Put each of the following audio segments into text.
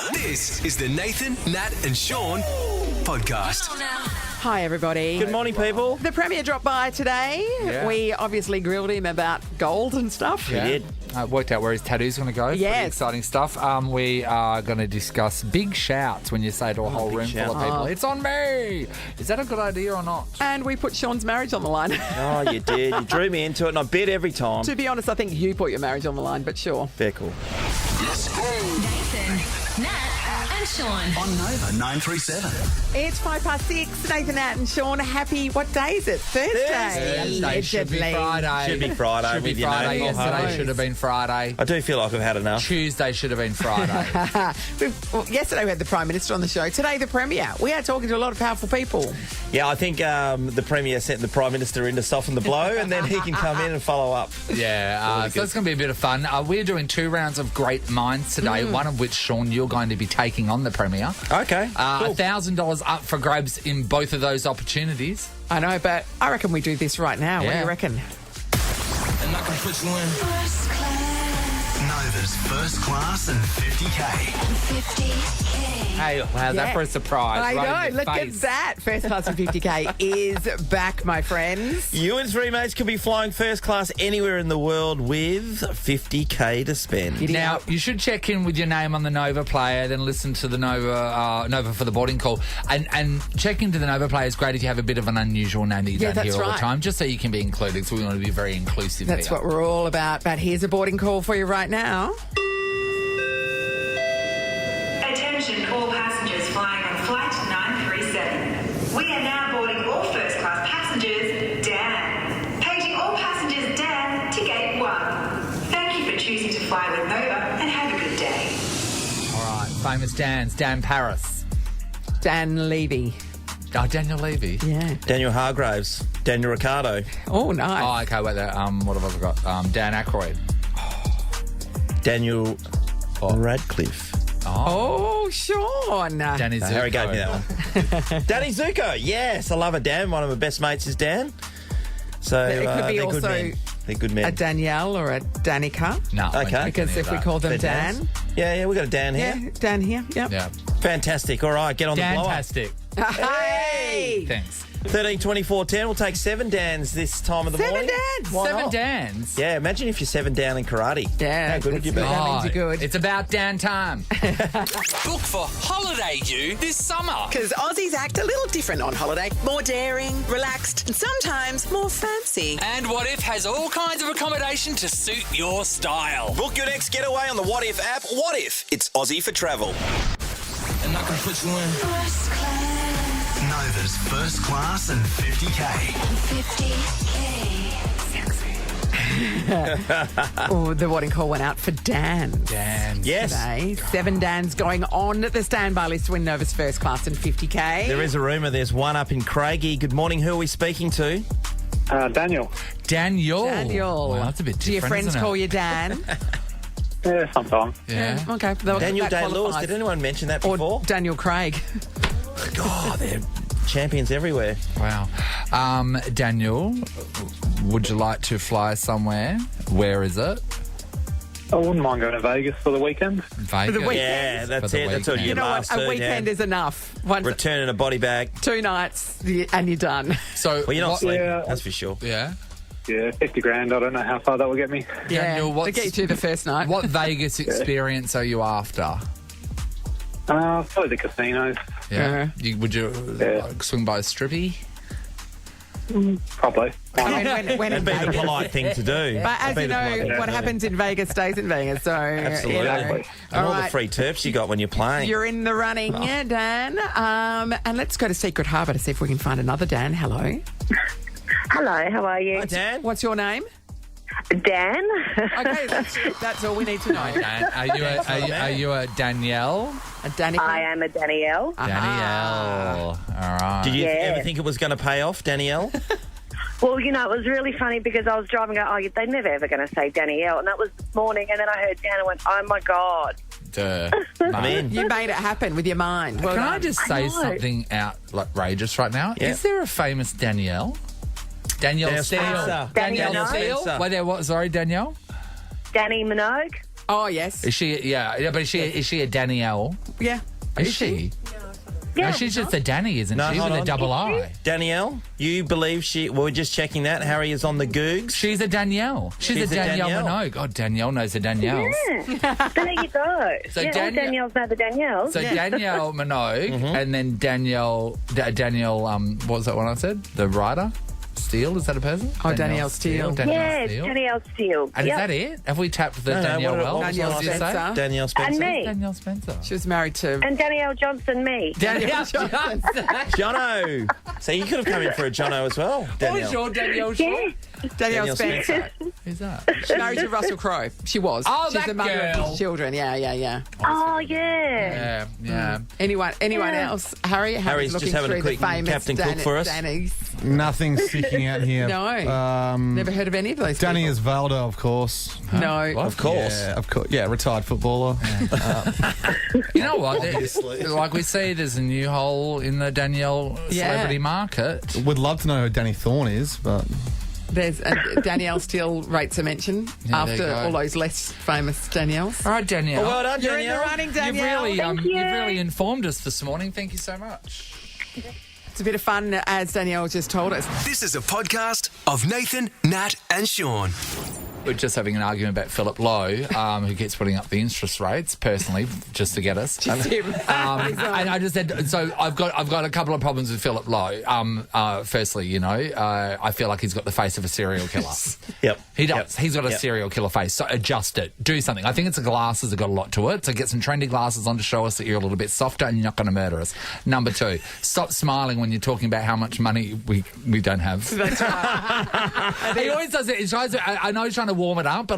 This is the Nathan, Nat and Sean podcast. Hi, everybody. Good morning, people. The Premier dropped by today. Yeah. We obviously grilled him about gold and stuff. We did. Worked out where his tattoo's going to go. Yes. Pretty exciting stuff. We are going to discuss big shouts when you say to a whole room full of people, it's on me. Is that a good idea or not? And we put Sean's marriage on the line. Oh, you did. You drew me into it, and I bid every time. To be honest, I think you put your marriage on the line, but sure. Very cool. Nathan, Nat and Sean. On Nova 937. It's 6:05. Nathan, Nat and Sean. Happy, what day is it? Thursday. Thursday should be Friday. Should be Friday. Should be with your Friday. name on Yesterday home. should have been Friday. I do feel like I've had enough. Tuesday should have been Friday. Yesterday we had the Prime Minister on the show. Today, the Premier. We are talking to a lot of powerful people. Yeah, I think the Premier sent the Prime Minister in to soften the blow, and then he can come in and follow up. Yeah, so it's going to be a bit of fun. We're doing 2 rounds of Great Minds today, one of which, Sean, you're going to be taking on the Premier. Okay, cool. $1,000 up for grabs in both of those opportunities. I know, but I reckon we do this right now. What do Yeah. you reckon? And I can put you in. First class. Nova's first class and 50K. 50K. Hey, how's that for a surprise? I Right in know. your Look at face. that. First class of 50K is back, my friends. You and 3 mates could be flying first class anywhere in the world with 50K to spend. Giddy Now, up. you should check in with your name on the Nova player, then listen to the Nova for the boarding call. And check into the Nova player is great if you have a bit of an unusual name that you Yeah, don't hear that's all the right. time, just so you can be included. So we want to be very inclusive That's here. what we're all about. But here's a boarding call for you right now. Attention all passengers flying on flight 937. We are now boarding all first class passengers, Dan. Paging all passengers, Dan, to gate 1. Thank you for choosing to fly with Nova and have a good day. All right, famous Dan's, Dan Paris. Dan Levy. Oh, Daniel Levy. Yeah. Daniel Hargraves, Daniel Ricciardo, Oh, nice. Oh, okay, wait there. What have I got? Dan Aykroyd. Daniel Radcliffe. Oh, Sean. Danny Zuko. Harry gave me that one. Danny Zuko, yes, I love it, Dan. One of my best mates is Dan. So It could be they're also good men. They're good A men. Danielle or a Danica. No, Okay. we don't Because any if of we that. call them They're Dan. Dans. Yeah, we got a Dan here. Yeah, Dan here. Yep. Yeah. Fantastic. All right, get on the blower. Fantastic. Hey! Thanks. 13, 24, 10. We'll take 7 Dans this time of the 7 morning. Dans? Why 7 not? Dans. Yeah, imagine if you're 7 down in karate. Yeah, How good would you be? that's- That means you're good. It's about Dan time. Book for Holiday You this summer. Because Aussies act a little different on holiday. More daring, relaxed, and sometimes more fancy. And What If has all kinds of accommodation to suit your style. Book your next getaway on the What If app. What If? It's Aussie for travel. And I can put you in. First class. Nova's first class and 50K. 50K. Oh, the boarding call went out for Dan. Dan. Yes. Today. 7 Dans going on the standby list to win Nova's first class and 50K. There is a rumour there's one up in Craigie. Good morning. Who are we speaking to? Daniel. Daniel. Daniel. Wow, that's a bit different. Do your friends isn't it? call you Dan? Yeah, sometimes. Yeah. Okay. Daniel that Day-Lewis. qualifies. Did anyone mention that Or before? Daniel Craig. God, they're champions everywhere. Wow. Daniel, would you like to fly somewhere? Where is it? I wouldn't mind going to Vegas for the weekend. Vegas. the weekend. Yeah, that's For the it. That's all weekend. you You know what? A weekend is enough. Once, Returning a body bag. 2 nights and you're done. So, Well, you're not what- sleeping, Yeah. that's for sure. Yeah. Yeah, 50 grand. I don't know how far that will get me. Daniel, yeah. what's- To get you through the first night. What Vegas experience are you after? Probably the casinos. Yeah. Would you Yeah. like, swing by a strippy? Probably. Why not? when in That'd be the Vegas. polite thing to do. But as you know, what happens in Vegas stays in Vegas. So, Absolutely. you know. Exactly. And all the right. free terps you got when you're playing. You're in the running, yeah, Dan. And let's go to Secret Harbour to see if we can find another Dan. Hello. Hello, how are you? Hi, Dan. What's your name? Dan? Okay, that's all we need to know. Dan, are you a Danielle? A Danica? I am a Danielle. Danielle. All right. Did you Yeah. ever think it was going to pay off, Danielle? Well, you know, it was really funny because I was driving out, they're never ever going to say Danielle. And that was this morning. And then I heard Dan and went, oh, my God. Duh. I'm in. You made it happen with your mind. Well Can I done. just say know. something outrageous right now? Yeah. Is there a famous Danielle? Danielle Danielle Steele. Spencer. Danielle Danielle Steele? Spencer. Wait there, what? Sorry, Danielle? Danny Minogue? Oh, yes. Is she? Yeah, but is she a Danielle? Yeah. Is she? Yeah, No, she's just a Danny, isn't she? hold With a on. double I. Danielle, you believe she... Well, we're just checking that. Harry is on the Googs. She's a Danielle. She's a Danielle Minogue. Oh, Danielle knows the Danielles. Yeah. There you go. So all Danielles know the Danielles. So Danielle Minogue, and then Danielle, what was that one I said? The writer? Steele, is that a person? Oh, Danielle Steele. Yes, Danielle Steele. And is that it? Have we tapped the Danielle what Wells? Danielle was it? Spencer. Danielle Spencer. And me. Danielle Spencer. She was married to... And Danielle Johnson, me. Danielle Jono. So you could have come in for a Jono as well, Danielle. What was your Danielle Yeah. Danielle Spencer. Who's that? She's married to Russell Crowe. She was. Oh, She's that the mother of girl. his children. Yeah. Oh, yeah. Yeah. Anyone else? Harry's just looking having a through quick the famous Captain Cook for us. Danny's. Nothing sticking out here. No. Never heard of any of those Danny people. Isvaldo, of course. No. Of course. Yeah, of course. Yeah, retired footballer. You know what? Like we see, there's a new hole in the Danielle celebrity market. Would love to know who Danny Thorne is, but There's Danielle still rates a mention Yeah, there you after go. all those less famous Danielles. All right, Danielle. Well done, You're in the Danielle. running, Danielle. You've really informed us this morning. Thank you so much. It's a bit of fun, as Danielle just told us. This is a podcast of Nathan, Nat, and Sean. We're just having an argument about Philip Lowe, who keeps putting up the interest rates, personally, just to get us. Just him. And I just said, so I've got a couple of problems with Philip Lowe. Firstly, I feel like he's got the face of a serial killer. Yep. He does. Yep. He's got a Yep. serial killer face. So adjust it. Do something. I think it's the glasses that got a lot to it. So get some trendy glasses on to show us that you're a little bit softer and you're not going to murder us. Number 2, stop smiling when you're talking about how much money we don't have. That's right. He always does it. He tries to, I know he's trying to warm it up, but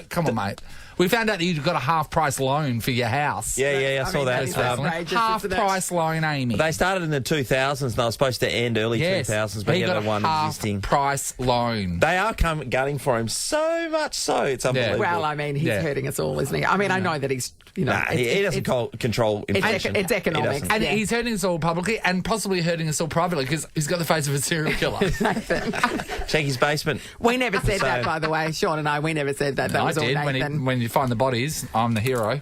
come on, mate. We found out that you've got a half-price loan for your house. Yeah, I saw that. that is outrageous, isn't it? Half-price loan, Amy. They started in the 2000s and they were supposed to end early 2000s, but he yeah, got the one a existing. half-price loan. They are gunning for him so much so. It's unbelievable. Well, I mean, he's hurting us all, isn't he? I mean, I know that he's, Nah, he doesn't control inflation. It's economics. And Yeah. he's hurting us all publicly and possibly hurting us all privately because he's got the face of a serial killer. Check his basement. We never said that, by the way. Sean and I, we never said that. That I was all did. Nathan. When you find the bodies, I'm the hero.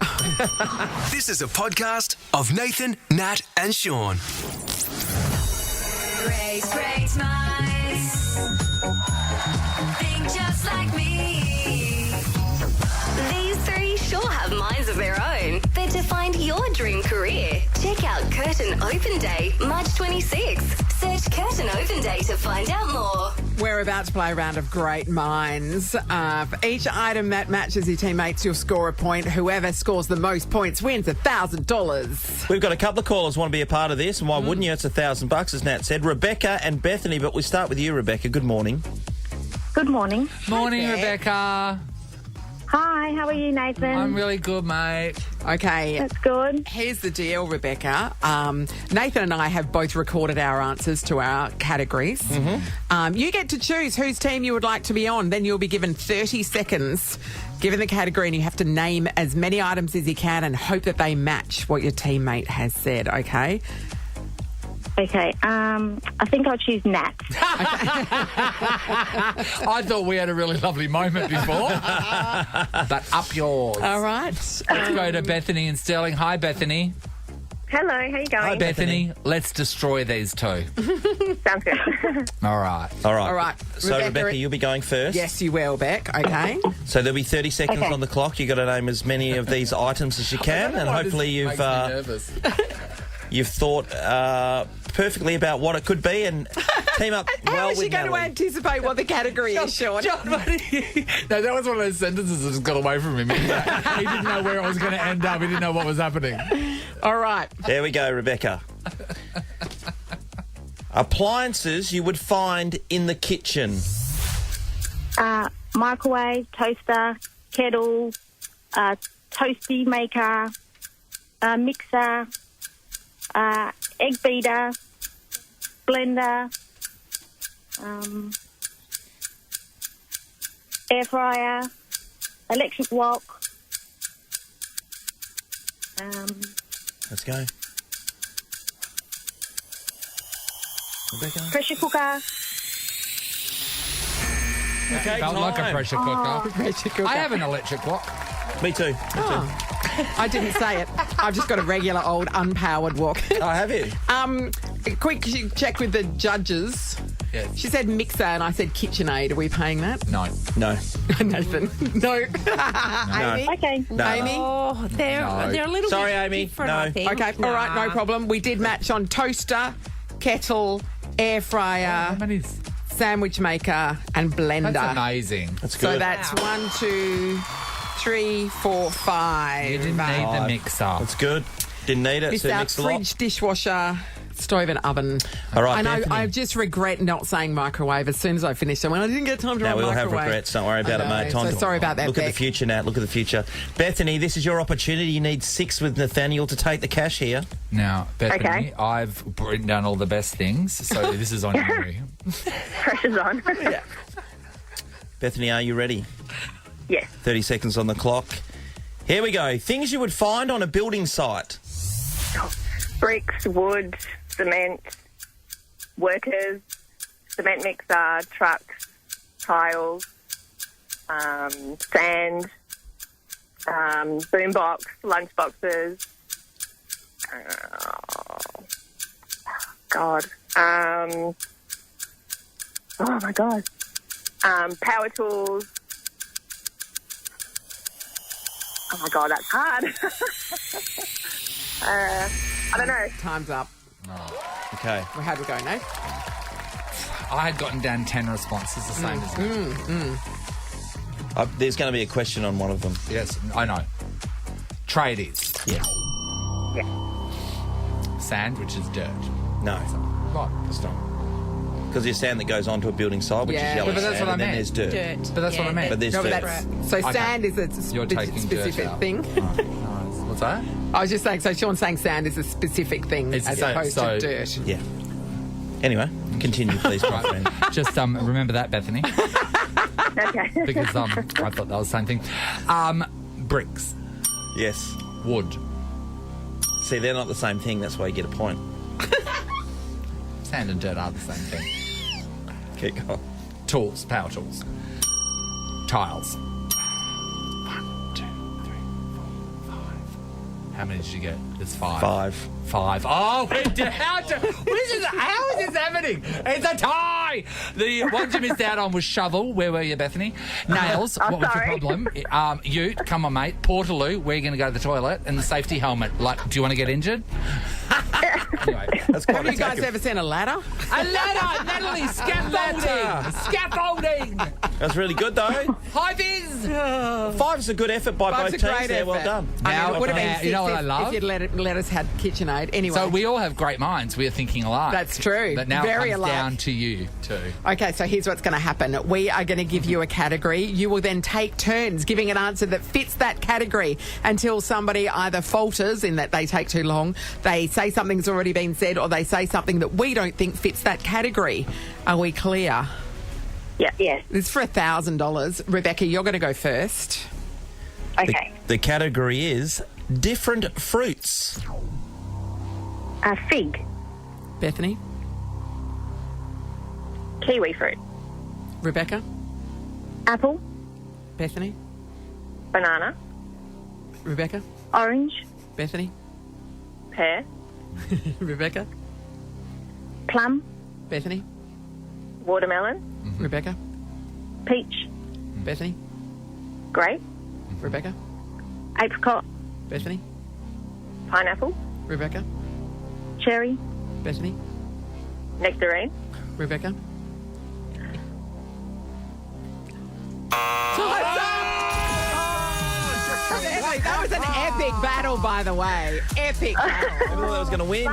This is a podcast of Nathan, Nat, and Sean. Great minds think just like me. These three sure have minds of their own. But to find your dream career, check out Curtin Open Day, March 26th. Search Curtin Open Day to find out more. We're about to play a round of great minds. For each item that matches your teammates, you'll score a point. Whoever scores the most points wins $1,000. We've got a couple of callers want to be a part of this, and why wouldn't you? It's $1,000, as Nat said. Rebecca and Bethany, but we start with you, Rebecca. Good morning. Good morning. Morning, Beck. Rebecca. Hi, how are you, Nathan? I'm really good, mate. Okay. That's good. Here's the deal, Rebecca. Nathan and I have both recorded our answers to our categories. You get to choose whose team you would like to be on. Then you'll be given 30 seconds, given the category, and you have to name as many items as you can and hope that they match what your teammate has said, okay? Okay, I think I'll choose Nat. I thought we had a really lovely moment before. But up yours. All right. Let's go to Bethany and Sterling. Hi, Bethany. Hello, how you going? Hi, Bethany, let's destroy these two. Sounds good. All right. All right. All right. So, Rebecca, you'll be going first. Yes, you will, Beck. Okay. So there'll be 30 seconds Okay. on the clock. You've got to name as many of these items as you can, and hopefully you've thought perfectly about what it could be and team up How well is she with going to Natalie. anticipate what the category is, Sean? No, that was one of those sentences that just got away from him. He didn't know where it was going to end up. He didn't know what was happening. All right. There we go, Rebecca. Appliances you would find in the kitchen. Microwave, toaster, kettle, toasty maker, mixer, egg beater, blender, air fryer, electric wok. Let's go. Rebecca? Pressure cooker. Okay, Felt like a pressure cooker. Pressure cooker. I have an electric wok. Me too. I didn't say it. I've just got a regular old unpowered walk. Oh, have you? A quick check with the judges. Yes. She said mixer and I said KitchenAid. Are we paying that? No. No. Nathan. No. Amy? Okay. No. Amy? Oh, they're a little Sorry, bit Amy. different, No. I think. Okay, all right, no problem. We did match on toaster, kettle, air fryer, How many? sandwich maker and blender. That's amazing. That's So good. that's 1, 2, 3, 4, 5. You didn't need the mixer. That's good. Didn't need it. Missed So out mixed a lot. fridge, dishwasher, stove and oven. All right, I know. Bethany. I just regret not saying microwave as soon as I finished. I went, I didn't get time to No, run we all have microwave. regrets. Don't worry about I it, mate. know, so sorry about that, Look at the Beck. future, Nat. Look at the future. Bethany, this is your opportunity. You need 6 with Nathaniel to take the cash here. Now, Bethany, Okay. I've written down all the best things, so this is on you. Pressure's on. Bethany, are you ready? Yes. 30 seconds on the clock. Here we go. Things you would find on a building site. Bricks, wood, cement, workers, cement mixer, trucks, tiles, sand, boombox, lunch boxes. God. Oh my God. Power tools. Oh my God, that's hard. I don't know. Time's up. Okay. Well, how'd we go, Nate? I had gotten down 10 responses, the same as you. There's going to be a question on one of them. Yes, I know. Tradies. Yeah. Sand, which is dirt. No. Right. It's not. Because there's sand that goes onto a building site, which Yeah. is yellow But that's sand, what I and then meant. there's dirt. Dirt. But that's what I meant. But there's No, but dirt. that's so Okay. sand is a You're taking specific dirt out. thing. What's that? I was just saying. So Sean's saying sand is a specific thing It's as so- opposed so- to dirt. Yeah. Anyway, continue, please, my friend. Just remember that, Bethany, Okay. because I thought that was the same thing. Bricks, Yes. wood, See, they're not the same thing. That's why you get a point. sand and dirt are the same thing. Keep going. Tools, power tools, tiles. 1, 2, 3, 4, 5. How many did you get? It's 5. 5. Oh, we're down to... How is this happening? It's a tie! The one you missed out on was shovel. Where were you, Bethany? Nails. Oh, What was sorry. your problem? Ute. Come on, mate. Portaloo. Where are you going to go to the toilet? And the safety helmet. Like, do you want to get injured? Anyway. That's quite Have you guys attackable. ever seen a ladder? A ladder! Natalie! Scaffolding! Scaffolding! That's really good, though. High vis! 5's a good effort by Five's both a teams great there. Well effort. done. I mean, Now, it would have been yeah, 6 you know what I if love? you'd let us had KitchenAid. Anyway. So we all have great minds. We are thinking alike. That's true. But now Very it comes alike. down to you two. Okay, so here's what's going to happen. We are going to give you a category. You will then take turns giving an answer that fits that category until somebody either falters in that they take too long, they say something's already been said, or they say something that we don't think fits that category. Are we clear? Yeah. Yes. This is for $1,000. Rebecca, you're going to go first. Okay. The category is different fruits. Fig. Bethany? Kiwi fruit. Rebecca? Apple. Bethany? Banana. Rebecca? Orange. Bethany? Pear. Rebecca? Plum. Bethany? Watermelon. Rebecca? Peach. Bethany? Grape. Rebecca? Apricot. Bethany? Pineapple. Rebecca? Cherry. Bethany? Nectarine. Rebecca? That was an epic battle, by the way. Epic battle. I thought that was going to win.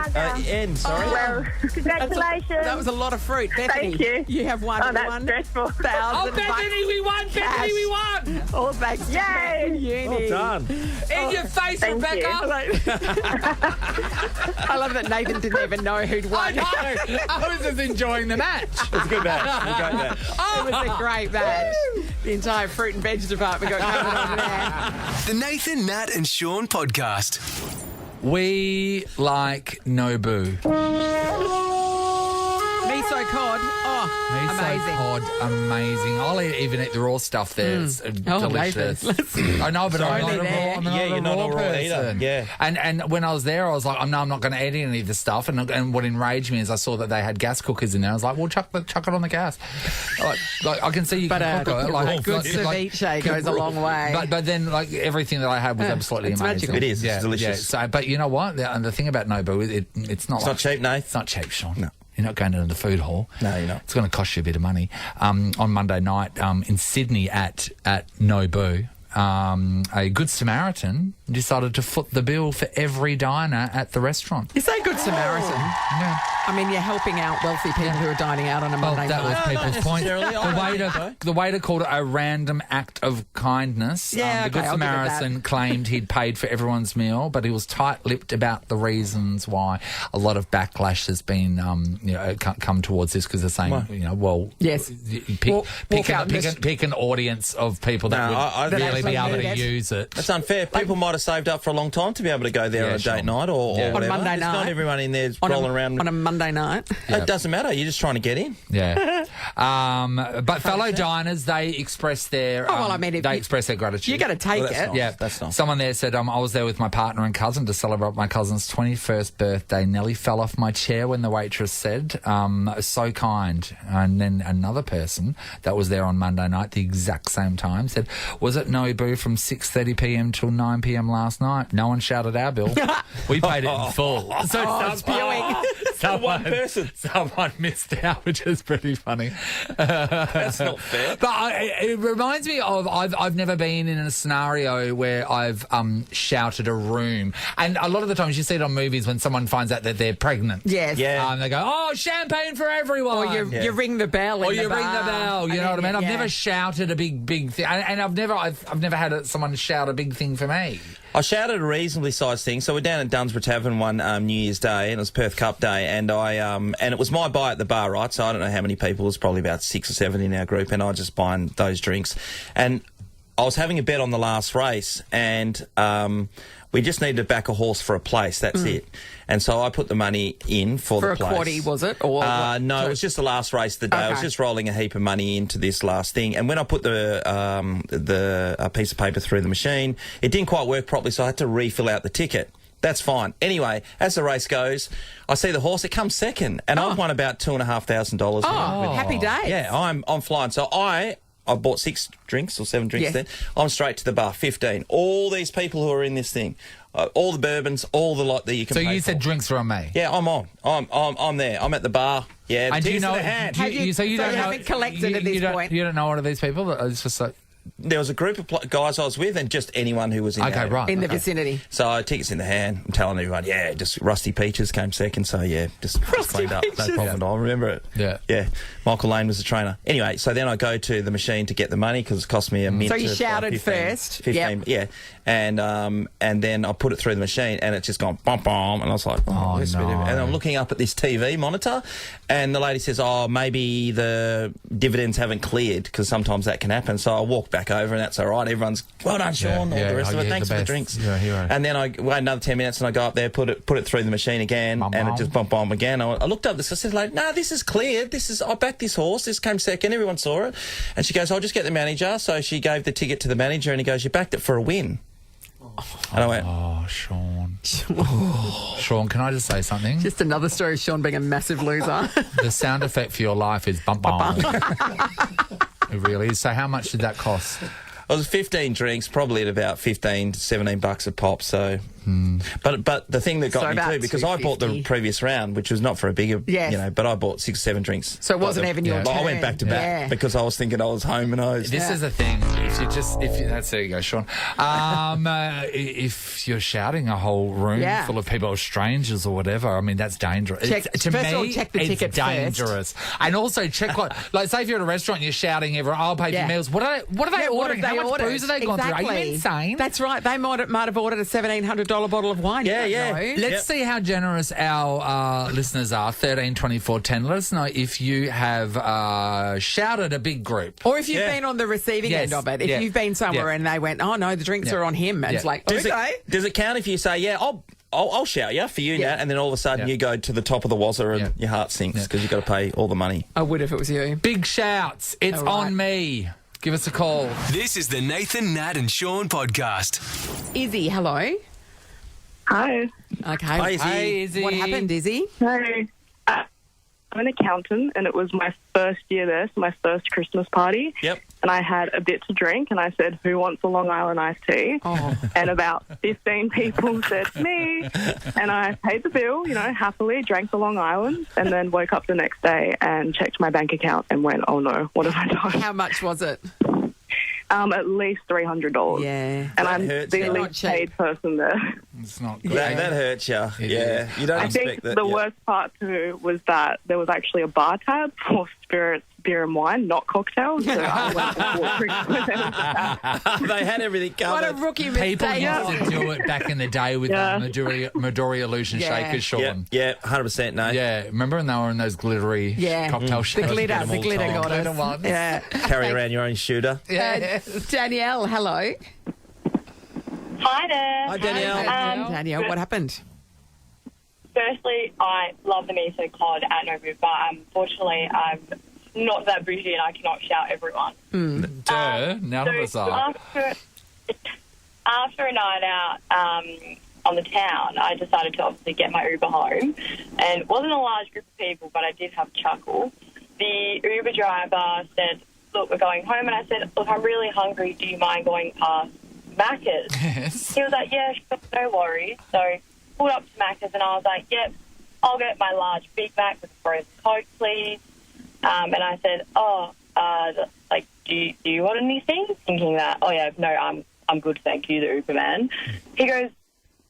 End, sorry. Well, congratulations. That was a lot of fruit. Bethany, Thank you. have won Oh, that's stressful. Oh, Bethany, we won! Bethany, we won! All thanks to Yay. Uni. Well done. In your face, Thank Rebecca! I love that Nathan didn't even know who'd I won. know! I was just enjoying the match. It's a good match. It was a great match. It was a great match. The entire fruit and veg department got covered over there. The Nathan, Nat and Sean podcast. We like Nobu. Miso cod. Oh, Miso amazing. cod, amazing. I'll even eat the raw stuff there. It's delicious. Nathan, I know, but I'm not a raw, you're not a raw person. eater. Yeah. And when I was there, I was like, oh, no, I'm not going to eat any of this stuff. And what enraged me is I saw that they had gas cookers in there. I was like, well, chuck it on the gas. Like I can see you can cook it. A good ceviche goes a long way. But then, like, everything that I had was absolutely amazing. magical. It is. It's delicious. So, but you know what? The thing about Nobu, it's not cheap, Nate. It's not cheap, Sean. No. You're not going into the food hall. No, you're not. It's going to cost you a bit of money. On Monday night in Sydney at Nobu, a Good Samaritan decided to foot the bill for every diner at the restaurant. You say Good Samaritan. Yeah. I mean, you're helping out wealthy people who are dining out on a Monday that night. was people's point. The waiter called it a random act of kindness. Yeah, the Good I'll give it that. Samaritan claimed he'd paid for everyone's meal, but he was tight-lipped about the reasons why. A lot of backlash has been come towards this because they're saying, yes, pick an audience of people that would really be able to use it. That's unfair. People might have saved up for a long time to be able to go there on a date night or whatever. On a Monday It's night. not everyone in there's rolling around. On a Monday night. It doesn't matter. You're just trying to get in. Yeah. But fellow diners, they express their express their gratitude. You got to take it. Nice. Yeah, that's nice. Someone there said, I was there with my partner and cousin to celebrate my cousin's 21st birthday. Nearly fell off my chair when the waitress said, so kind. And then another person that was there on Monday night, the exact same time, said, was it Nobu from 6:30 p.m. till 9 p.m. last night? No one shouted our bill. We paid it in full. So One person. Someone missed out, which is pretty funny. That's not fair. But it reminds me of I've never been in a scenario where I've shouted a room, and a lot of the times you see it on movies when someone finds out that they're pregnant. Yes. Yeah. They go, oh, champagne for everyone. Or you ring the bell. Or in you the ring bar. the bell. You know what I mean? I've never shouted a big thing, and I've never had someone shout a big thing for me. I shouted a reasonably sized thing. So we're down at Dunsborough Tavern one New Year's Day, and it was Perth Cup Day, and and it was my buy at the bar, right? So I don't know how many people. It was probably about 6 or 7 in our group, and I was just buying those drinks. And I was having a bet on the last race, and we just needed to back a horse for a place. That's it. And so I put the money in for the place. For a quaddie, was it? Or no, it was just the last race of the day. Okay. I was just rolling a heap of money into this last thing. And when I put the piece of paper through the machine, it didn't quite work properly, so I had to refill out the ticket. That's fine. Anyway, as the race goes, I see the horse. It comes second, and I've won about $2,500. Oh, happy days. Yeah, I'm flying. So I bought 6 drinks or 7 drinks then. I'm straight to the bar, 15. All these people who are in this thing, all the bourbons, all the lot that you can So pay you for. said drinks were on me. Yeah, I'm on. I'm there. I'm at the bar. Yeah, And do you know? the hand. So you don't know? haven't collected at this point. You don't know one of these people? It's just like. There was a group of guys I was with, and just anyone who was in Okay, right. in the vicinity. So tickets in the hand. I'm telling everyone, just Rusty Peaches came second. So just cleaned up. No problem. I remember it. Yeah. Michael Lane was the trainer. Anyway, so then I go to the machine to get the money because it cost me a mint. So you of, shouted 15, first. 15, Yep. and then I put it through the machine, and it's just gone bum bum, and I was like, Oh, this is a bit no. and I'm looking up at this TV monitor, and the lady says, maybe the dividends haven't cleared because sometimes that can happen. So I walk back over, and that's all right. Everyone's well done, Sean. All the rest of it. Thanks for the drinks. You're a hero. And then I wait another 10 minutes, and I go up there, put it through the machine again, and it just bum bum again. I looked up this. I said, like, no, this is cleared. I backed this horse. This came second. Everyone saw it. And she goes, I'll just get the manager. So she gave the ticket to the manager, and he goes, you backed it for a win. And I went, oh, Sean. Sean, can I just say something? Just another story of Sean being a massive loser. The sound effect for your life is bum bum. It really is. So how much did that cost? It was 15 drinks, probably at about $15 to $17 a pop. So, but the thing that got me too, because I bought the previous round, which was not for a bigger, but I bought 6 or 7 drinks. So it wasn't even your turn. I went back to back because I was thinking I was home and I was. This is the thing. There you go, Sean. If you're shouting a whole room full of people, or strangers or whatever, I mean that's dangerous. Check the ticket dangerous. And also check what, like, say if you're at a restaurant and you're shouting, everyone, I'll pay for your meals. What are they ordering? How much booze are they going through? Are you insane? That's right. They might have ordered a $1,700 bottle of wine. Let's see how generous our listeners are. 13 24 10. Let us know if you have shouted a big group, or if you've been on the receiving end of it. If you've been somewhere and they went, oh no, the drinks are on him, and it's like, Does it count if you say, I'll shout you for you, Nat, and then all of a sudden you go to the top of the wazza and your heart sinks because you've got to pay all the money. I would if it was you. Big shouts. It's on me. Give us a call. This is the Nathan, Nat and Sean podcast. Izzy, hello. Hi. Okay. Hi, Izzy. Hey, Izzy. What happened, Izzy? Hey. I'm an accountant, and it was my first year there, so my first Christmas party. Yep. And I had a bit to drink, and I said, who wants a Long Island iced tea? Oh. And about 15 people said, me. And I paid the bill, happily, drank the Long Island, and then woke up the next day and checked my bank account and went, oh no, what have I done? How much was it? At least $300. Yeah. And I'm hurts, the though. least paid person there. It's not good. That hurts you. Yeah. You don't I expect think that. the worst part too was that there was actually a bar tab for spirits, beer and wine, not cocktails. So I went and bought drinks with them. They had everything What a covered. rookie People mistake. used to do it back in the day with Midori Illusion shakers, Sean. Yeah, 100%, no. Yeah, remember when they were in those glittery cocktail The shakers? glitter them all got time. us. Glitter ones. Yeah. Carry around your own shooter. Danielle, hello. Hi there. Hi, Danielle. Danielle, what happened? Firstly, I love the miso cod at Nobu, but unfortunately, I'm not that bougie and I cannot shout everyone. None of us are. After a night out on the town, I decided to obviously get my Uber home. And it wasn't a large group of people, but I did have a chuckle. The Uber driver said, look, we're going home. And I said, look, I'm really hungry. Do you mind going past Macca's? Yes. He was like, yeah, sure, no worries. So pulled up to Macca's and I was like, yep, I'll get my large Big Mac with a frozen Coke, please. And I said, do you want anything? Thinking that, no, I'm good, thank you, the Uber man. He goes,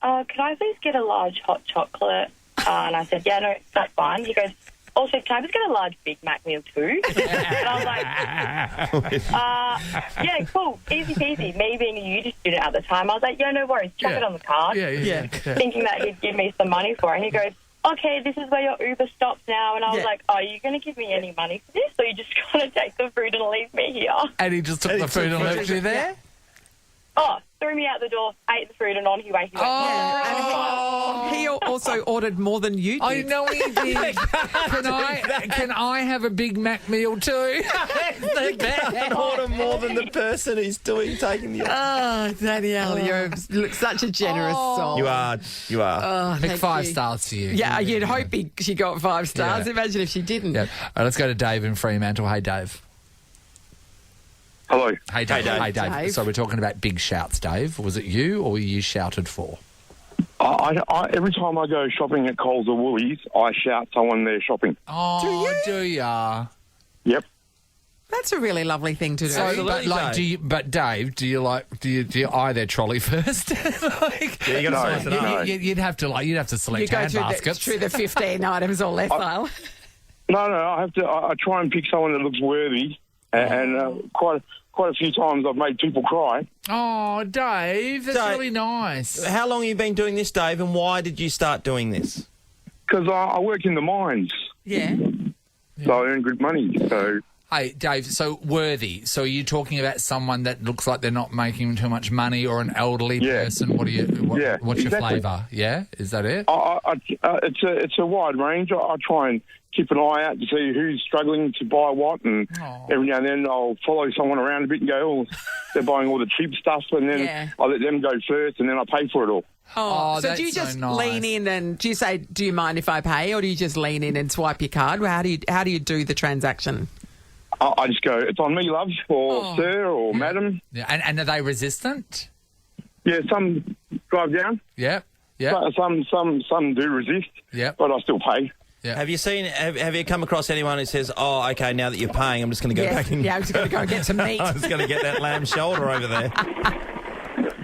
can I please get a large hot chocolate? And I said, yeah, no, that's fine. He goes, also, can I just get a large Big Mac meal too? And I was like, yeah, cool, easy peasy. Me being a uni student at the time, I was like, yeah, no worries, chuck it on the card. Yeah. Thinking that he'd give me some money for it. And he goes, okay, this is where your Uber stops now. And I was like, are you going to give me any money for this? Or are you just going to take the food and leave me here? And he just took the food and left you there? Oh, threw me out the door, ate the food, and on he went. And he also ordered more than you did. I know he did. Can I have a Big Mac meal too? Order more than the person who's taking the order. Oh, Danielle, you look such a generous soul. You are. Oh, Nick, thank 5 you. stars for you. Yeah, you'd hope she got 5 stars. Yeah. Imagine if she didn't. Yeah. All right, let's go to Dave in Fremantle. Hey, Dave. Hello. Hey, Dave. Hey, Dave. Dave. So we're talking about big shouts, Dave. Was it you or were you shouted for? Every time I go shopping at Coles or Woolies, I shout someone there shopping. Oh, do ya? Yep. That's a really lovely thing to do. But Dave, do you eye their trolley first? Yeah, you got to size it up. You'd have to select you go hand baskets. through the 15 items or less aisle. No, I have to. I try and pick someone that looks worthy, and quite a few times I've made people cry. Oh, Dave, that's really nice. How long have you been doing this, Dave, and why did you start doing this? Because I work in the mines. Yeah. So I earn good money. So. Hey, Dave, so worthy. So are you talking about someone that looks like they're not making too much money or an elderly person? What's your flavour? Yeah? Is that it? It's a wide range. I try and keep an eye out to see who's struggling to buy what, and every now and then I'll follow someone around a bit and go, oh, they're buying all the cheap stuff, and then I let them go first, and then I pay for it all. Oh, so do you just lean in and do you say, do you mind if I pay, or do you just lean in and swipe your card? How do you do the transaction? I just go, it's on me, love, or sir, or madam. Yeah. And are they resistant? Yeah, some drive down. Yeah. Some do resist. Yeah. But I still pay. Yeah. Have you come across anyone who says, oh, okay, now that you're paying, I'm just going to go back and... Yeah, I'm just going to go and get some meat. I'm just going to get that lamb shoulder over there.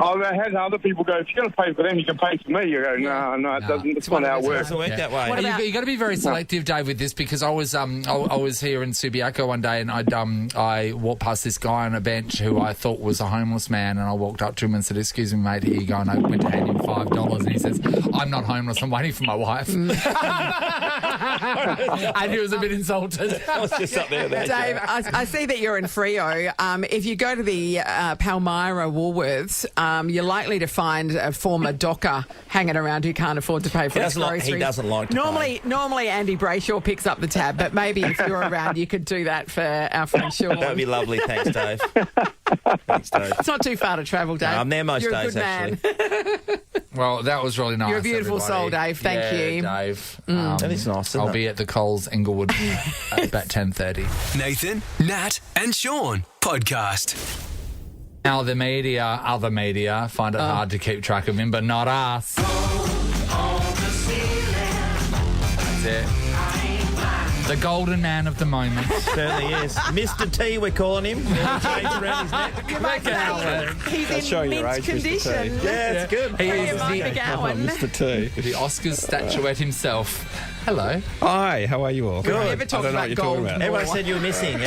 I've had other people go, if you're going to pay for them, you can pay for me. You go, no, it doesn't. It's not how it works. It doesn't work that way. You got to be very selective, Dave, with this, because I was here in Subiaco one day, and I walked past this guy on a bench who I thought was a homeless man, and I walked up to him and said, "Excuse me, mate, here you go." And I went to hand him $5, and he says, I'm not homeless. I'm waiting for my wife. And he was a bit insulted. I was just up there. Dave, I see that you're in Freo. If you go to the Palmyra Woolworths, you're likely to find a former docker hanging around who can't afford to pay for his groceries. He doesn't like to pay. Normally Andy Brayshaw picks up the tab, but maybe if you're around, you could do that for our friend Sean. That would be lovely. Thanks, Dave. Thanks, Dave. It's not too far to travel, Dave. No, I'm there most you're days, a good actually. Well, that was really nice. You're a beautiful soul, Dave. Thank you. Dave. That is nice, I'll be at the Coles Inglewood at about 10:30. Nathan, Nat, and Sean podcast. Now other media find it hard to keep track of him, but not us. That's it. The golden man of the moment. Certainly is. Mr. T, we're calling him. Around his neck. He's in mint condition. Yeah, it's good. He is Premier Mark McGowan. Mr. T. the Oscars statuette himself. Hello. Hi, how are you all? Good. Never talk about gold. Everyone said you were missing.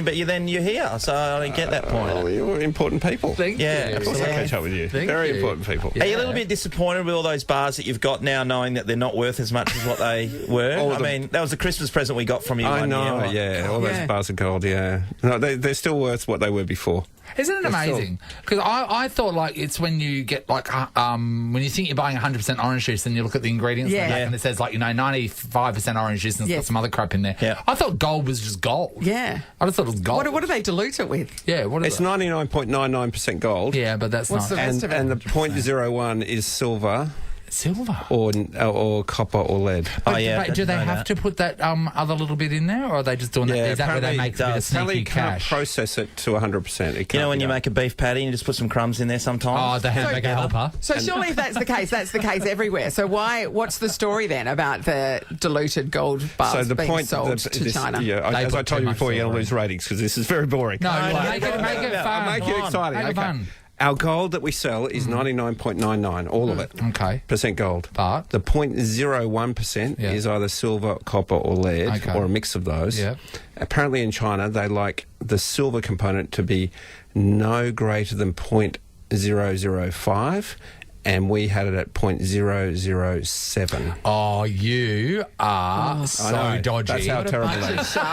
But you're here, so I didn't get that point. Oh, you're important people. Thank Yeah, you. Of course I catch up with you. Very important people. Are you a little bit disappointed with all those bars that you've got now, knowing that they're not worth as much as what they were? I mean, that was the Christmas present we got from you. I know, yeah. All those bars of gold, yeah. No, they're still worth what they were before. Isn't it amazing? Because I thought, like, it's when you get, like, when you think you're buying 100% orange juice and you look at the ingredients and it says, like, 95% orange juice and it's got some other crap in there. Yeah. I thought gold was just gold. Yeah. I just thought it was gold. What do they dilute it with? Yeah, what is It's it? 99.99% gold. Yeah, but that's What's not... the rest of it? And the 0.01 is silver Silver. or copper or lead. Do they have to put that other little bit in there, or are they just doing that? Is that where they make a bit of sneaky Apparently you can't cash? process it to 100%. You know when you make a beef patty and you just put some crumbs in there sometimes? Oh, the hamburger helper. So surely if that's the case everywhere. So what's the story then about the diluted gold bars being sold to China? Yeah, as I told you before, you're going to lose ratings because this is very boring. No, make it fun. Make it exciting. Make it fun. Our gold that we sell is 99.99, all of it. Okay. Percent gold. But? The 0.01% is either silver, copper or lead, or a mix of those. Yeah. Apparently in China, they like the silver component to be no greater than 0.005, and we had it at 0.007. Oh, you are so dodgy. That's how terrible that is. So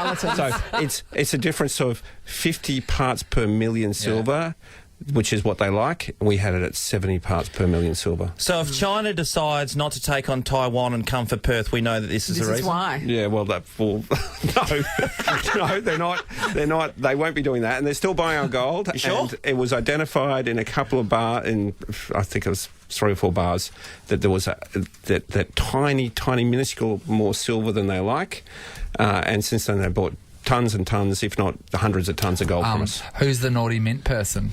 it's a difference of 50 parts per million silver, which is what they like. We had it at 70 parts per million silver. So if China decides not to take on Taiwan and come for Perth, we know that this is the reason? This is why. Yeah, well, no, they're not. They won't be doing that, and they're still buying our gold. You sure? And it was identified in a couple of bars, I think it was 3 or 4 bars, that there was that tiny, minuscule more silver than they like. And since then, they bought tons and tons, if not hundreds of tons of gold from us. Who's the naughty mint person?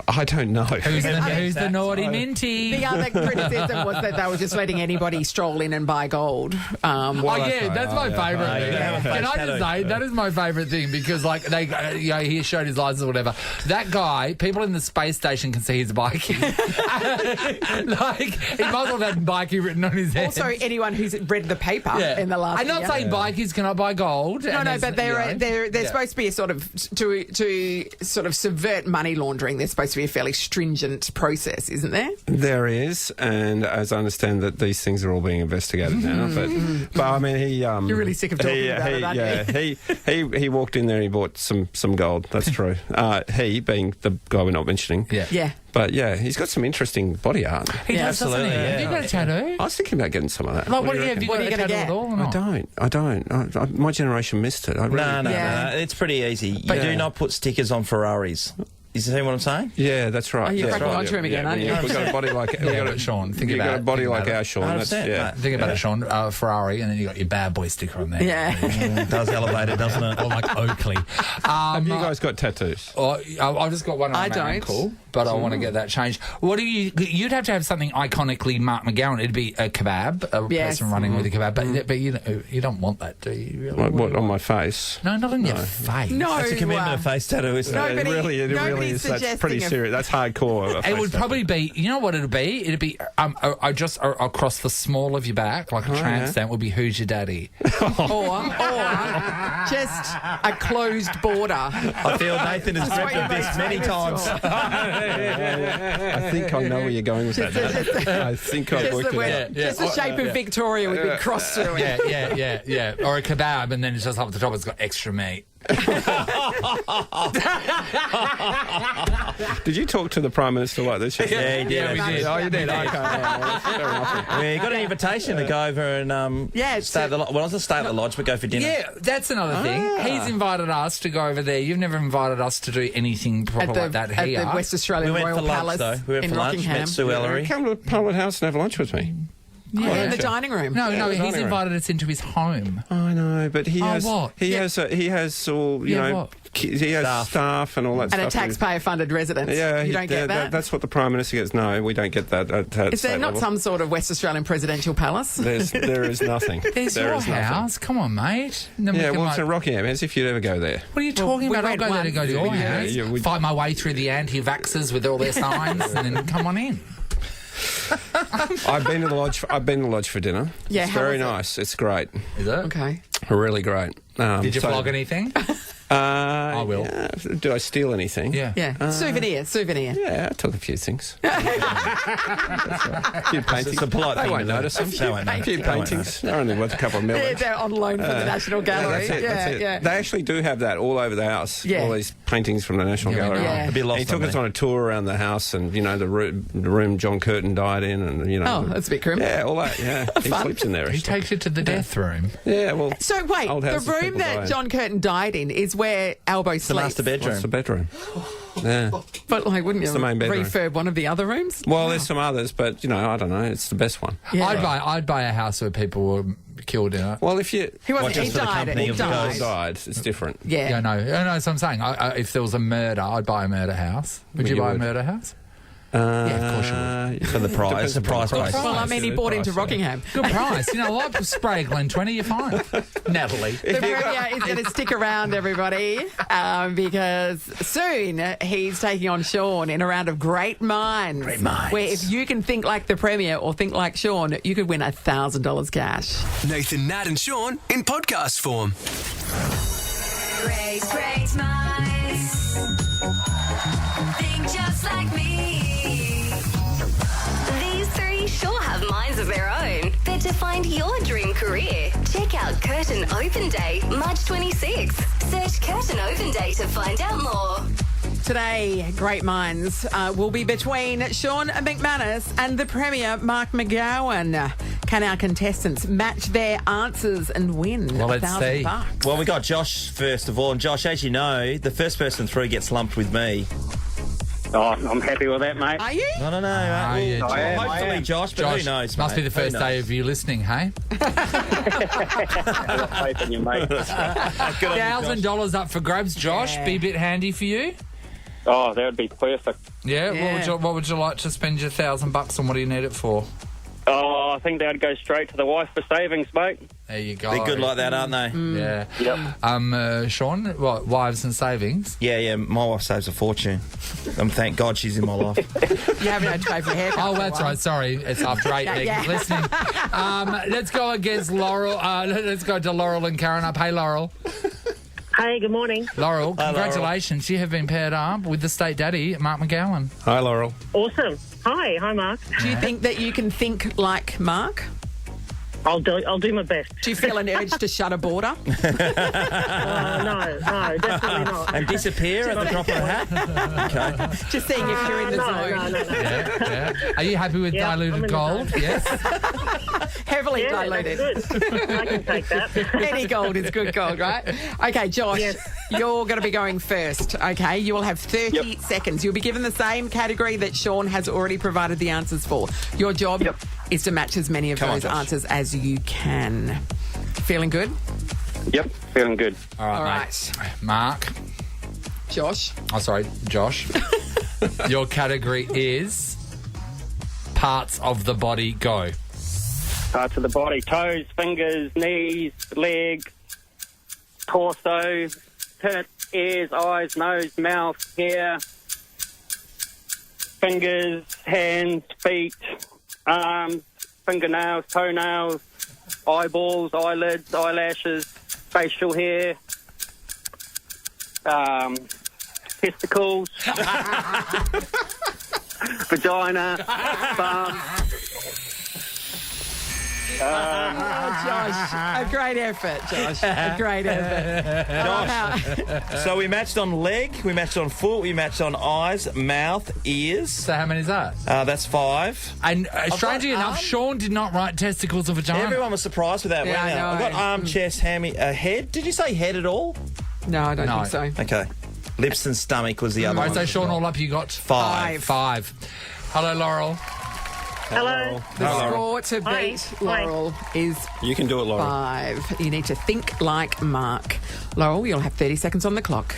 I don't know. Who's the naughty minty? The other criticism was that they were just letting anybody stroll in and buy gold. That's my favourite thing. Can I just say, that is my favourite thing because, like, he showed his licence or whatever. That guy, people in the space station can see his bikie. Like, he might as well have had bikie written on his head. Also, anyone who's read the paper in the last year. I'm not saying bikies cannot buy gold. No, but they're supposed to be a sort of, to sort of subvert money laundering, they're supposed to be a fairly stringent process, isn't there? There is, and as I understand that these things are all being investigated now. But I mean, you're really sick of talking about it, aren't you? He walked in there and he bought some gold. That's true. He being the guy we're not mentioning. Yeah. But yeah, he's got some interesting body art. He does, doesn't he? Have you got a tattoo? I was thinking about getting some of that. Like, what have you got a tattoo at all? I don't. My generation missed it. No. It's pretty easy. You do not put stickers on Ferraris. You see what I'm saying? Yeah, that's right. Oh, you're cracking onto him again, aren't you? We've got a body like Sean. Think you've about got a body like our Sean. Think about it, Sean. Ferrari, and then you got your bad boy sticker on there. Yeah, it does elevate it, doesn't it? Or like Oakley. Have you guys got tattoos? I've just got one on my ankle, but I want to get that changed. You'd have to have something iconically Mark McGowan. It'd be a kebab, a person running with a kebab. But you don't want that, do you? Really? What on my face? No, not on your face. No, that's a commitment of face tattoo, isn't it? It really really is. That's pretty serious. That's hardcore. It would probably be, you know what it'd be? It'd be just across the small of your back, like a tramp stamp, would be "Who's your daddy?" or just a closed border. I feel Nathan has dreamt of this many times. I think I know where you're going with that. I think I've worked it out. Just the shape of Victoria would be crossed through it. Yeah. Or a kebab, and then it's just up at the top, it's got extra meat. Did you talk to the Prime Minister like this? Yeah, he did. Yeah, we did. Oh, you did? Okay. Fair enough. Yeah, you got an invitation to go over and stay at the lodge. Well, I was stay at the lodge, but go for dinner. Yeah, that's another thing. He's invited us to go over there. You've never invited us to do anything proper like that here. At the West Australian we went Royal for lunch, Palace though. We went in for lunch, Rockingham. met Sue Ellery. Come to Parliament House and have lunch with me. Yeah, in the dining room. No, he's invited us into his home. I know, but he has. what? He has all you know. What? He has staff and all that stuff. And a taxpayer-funded residence. Yeah, you don't get that. That's what the Prime Minister gets. No, we don't get that. At Is there not some sort of West Australian presidential palace? There is nothing. There's your house. Come on, mate. It's in Rockingham. As if you'd ever go there. What are you talking about? I'll go there to go to your house. Yeah, fight my way through the anti-vaxxers with all their signs, and then come on in. I've been to the lodge. I've been to the lodge for dinner. Yeah, it's how very was it? nice. It's great. Is it? Okay. Really great. Did you flog anything? I will. Yeah. Did I steal anything? Yeah. Souvenir. Yeah, I took a few things. A few paintings. It's a polite they thing won't to do. notice them. A few paintings. They're only worth a couple of million. They're on loan from the National Gallery. That's it. They actually do have that all over the house. Yeah. All these paintings from the National Gallery. Yeah. It'd be lost He took us on a tour around the house, and the room John Curtin died in, and Oh, that's a bit grim. Yeah, all that. Yeah, he sleeps in there. He takes you to the death room. Yeah, well. So wait, old the houses room people that die in. John Curtin died in is where Albo sleeps. The master bedroom. It's the bedroom. Yeah. But wouldn't you the main bedroom. refurb one of the other rooms? Well, there's some others, but I don't know. It's the best one. Yeah. I'd buy a house where people were killed in it. Well, if you He wasn't. He just for the died. company He of the died. died, it's different. Yeah. I know. So I'm saying, if there was a murder, I'd buy a murder house. Would you buy a murder house? Yeah, of course you would. For the prize. The prize base. Well, I mean, he bought into Rockingham. Good price. You know what? Spray Glen 20, you're fine. Natalie. The Premier is going to stick around, everybody, because soon he's taking on Sean in a round of Great Minds. Great Minds. Where if you can think like the Premier or think like Sean, you could win $1,000 cash. Nathan, Nat and Sean in podcast form. Great minds think just like me. These three sure have minds of their own. But to find your dream career, check out Curtin Open Day, March 26th. Search Curtin Open Day to find out more. Today, Great Minds will be between Sean McManus and the Premier Mark McGowan. Can our contestants match their answers and win Well, let's see. $1,000? Well, we got Josh first of all. And Josh, as you know, the first person through gets lumped with me. Oh, I'm happy with that, mate. Are you? No. yeah, Well, I am. hopefully, Josh, but who knows, Must be mate? the first Who day knows? of you listening, hey? I've got faith in you, mate. $1,000 up for grabs, Josh. Yeah. Be a bit handy for you. Oh, that would be perfect. Yeah. Yeah. What would you like to spend your $1,000 on? What do you need it for? Oh, I think they'd go straight to the wife for savings, mate. There you go. They're good like that, aren't they? Yeah. Yep. Sean, what, wives and savings? Yeah. My wife saves a fortune. Thank God she's in my life. You haven't had to pay for a haircut. Oh, that's right. Sorry, it's after 8. Yeah. Listening. Let's go against Laurel. Let's go to Laurel and Karen up. Hey, Laurel. Hey, good morning. Laurel, congratulations. You have been paired up with the state daddy, Mark McGowan. Hi, Laurel. Awesome. Hi, Mark. Do you think that you can think like Mark? I'll do my best. Do you feel an urge to shut a border? No, definitely not. And disappear at the drop of a hat? Okay. Just seeing if you're in the zone. No. Yeah. Are you happy with Yeah, I'm in diluted the gold? zone. Yes. Heavily Yeah, diluted. that's good. I can take that. Any gold is good gold, right? Okay, Josh, Yes. you're going to be going first, okay? You will have 30 seconds. You'll be given the same category that Sean has already provided the answers for. Your job is to match as many of Come on, those Josh. answers as you can. Feeling good? Yep, feeling good. All right, All mate. right. Mark. Josh? Oh, sorry, Josh. Your category is parts of the body. Go. Parts of the body: toes, fingers, knees, leg, torso, pit, ears, eyes, nose, mouth, hair, fingers, hands, feet, arms, fingernails, toenails, eyeballs, eyelids, eyelashes, facial hair, testicles, vagina, bum. Josh, a great effort, Josh. A great effort. Josh. So we matched on leg, we matched on foot, we matched on eyes, mouth, ears. So how many is that? That's 5. And strangely enough, Sean did not write testicles or vagina. Everyone was surprised with that. Yeah, weren't they? I know. I've got arm, chest, hammy, head. Did you say head at all? No, I don't No. think so. Okay. Lips and stomach was the other Right, one. so Sean, all up, you got 5. 5. Hello, Laurel. Hello. The score to Hi. beat Hi. Laurel is You can do it, Laura. 5. You need to think like Mark. Laurel, you'll have 30 seconds on the clock.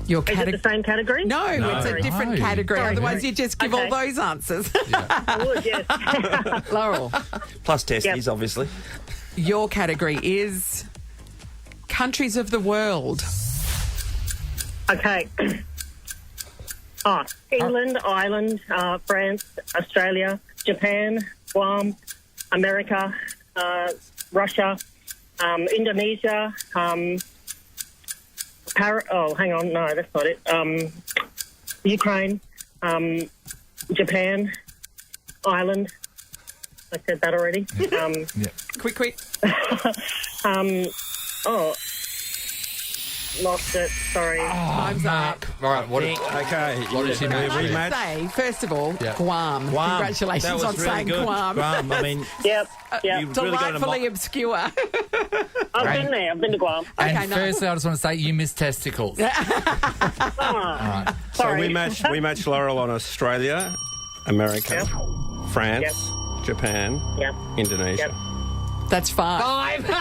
Your Is it the same category? No, it's a different No. category. Sorry. Otherwise, you just give all Okay. those answers. I would, yes. Laurel, Plus testes, Yep. obviously. your category is countries of the world. Okay. England, Ireland, France, Australia, Japan, Guam, America, Russia, Indonesia, hang on, no, that's not it. Ukraine, Japan, Ireland. I said that already. Quick. Lost it. Sorry. Time's up. All right, what Okay. What did she I make? must say, first of all, Yeah. Guam. Guam. Congratulations That was on really saying good. Guam. Guam, I mean, Yep. you really got to Delightfully obscure. I've been there. I've been to Guam. And Okay, no. firstly, I just want to say you missed testicles. Ah, So sorry. we matched Laurel on Australia, America, France, Japan, Yep. Indonesia. Yep. That's 5. Another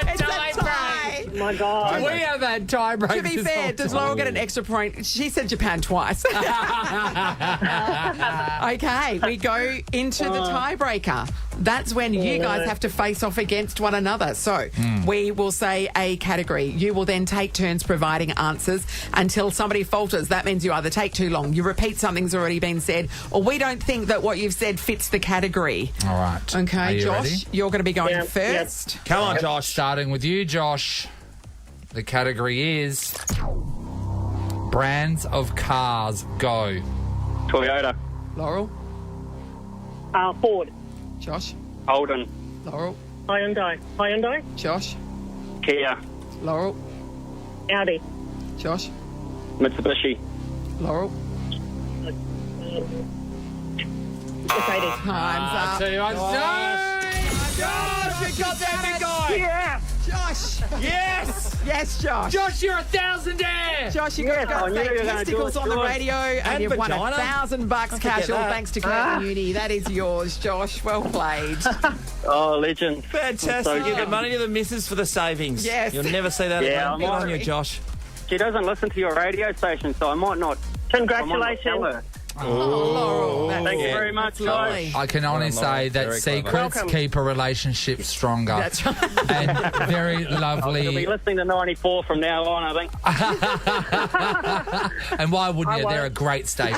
It's a tie. Oh my God. We have had tiebreakers. To be fair, does Laurel get an extra point? She said Japan twice. Okay, we go into the tiebreaker. That's when you guys have to face off against one another. So we will say a category. You will then take turns providing answers until somebody falters. That means you either take too long, you repeat something's already been said, or we don't think that what you've said fits the category. All right. Okay, Are you Josh, ready? you're going to be going Yep, first. come on, Josh. Starting with you, Josh. The category is brands of cars. Go. Toyota, Laurel, Ford, Josh, Holden, Laurel, Hyundai, Josh, Kia, Laurel, Audi, Josh, Mitsubishi, Laurel. Mercedes. Time's up. Tell you what, Josh, you got that big guy. Yeah. Josh. Yes. Yes, Josh. Josh, you're $1,000. Josh, you Yes, got I knew you were gonna do testicles it on the good. radio, and And you've won vagina. $1,000 forget casual that. thanks to Curtin Uni. That is yours, Josh. Well played. Oh, legend. Fantastic. So Give the good. money to the missus for the savings. Yes. You'll never see that Yeah, again. Good on I'm you, sorry. Josh. She doesn't listen to your radio station, so I might not. Congratulations. Tell her. Laurel. That's, Thank you very much, that's lovely. guys. I can only Well done, say that Very clever. secrets Welcome. keep a relationship stronger. That's right. And very I'll be lovely. listening to 94 from now on, I think. And why wouldn't you? won't. They're a great station.